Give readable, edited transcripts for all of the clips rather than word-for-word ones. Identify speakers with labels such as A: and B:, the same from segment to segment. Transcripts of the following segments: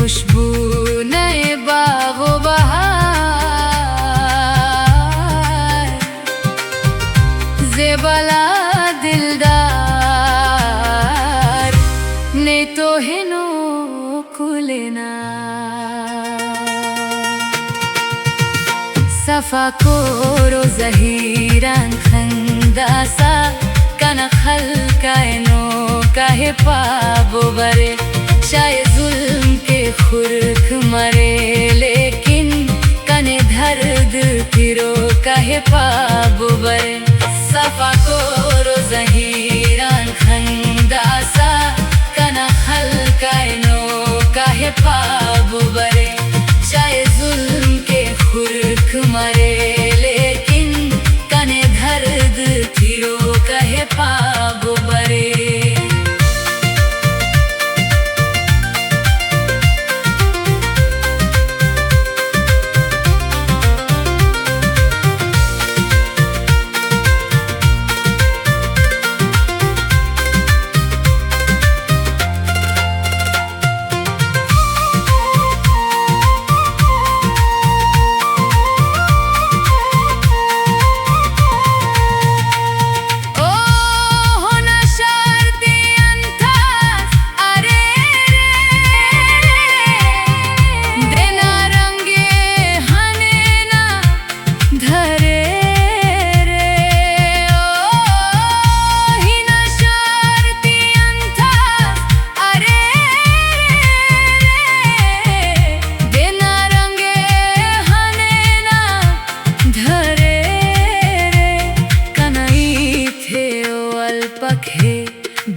A: खुशबू नए बागो बहार जेबला दिलदार ने तो हेनो कुलेना सफा कोरो जहीरान खंदासा kana khalka eno kahe paabo bare शायद जुल्म के खुरक मरे लेकिन कने दर्द फिरो काहे पाबो बरे सफा कोरो जहीरान खंदासा कना हल्का नो काहे पाबो बरे शायद जुल्म के खुरक मरे लेकिन कने दर्द फिरो काहे पाबो बरे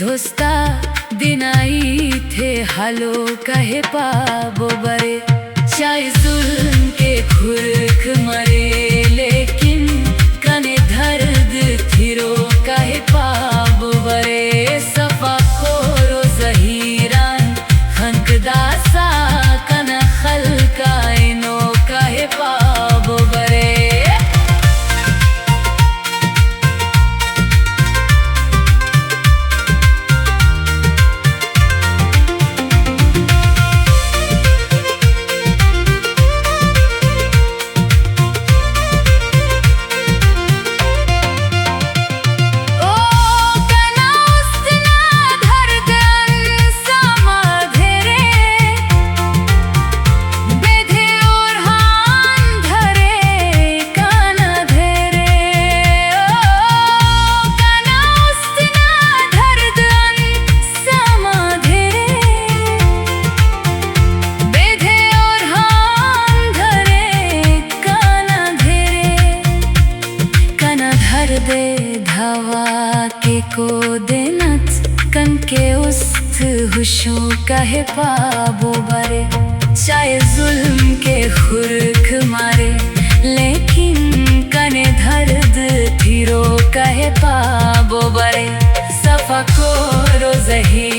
A: दोस्ता दिनाई थे हालो कहे पाबो बरे शायद जुल्म के खुरक मरे लेकिन कने दर्द थिरो कहे पाबो बरे सफा कोरो जहीरान खंकदासा कना खल्का नो कहे पाबो बरे दे धावा के को देनत कन के उस्त हुशो कहे पाबो बरे शायद जुल्म के खुरक मारे लेकिन कने दर्द फिरो कहे पाबो बरे सफा कोरो जही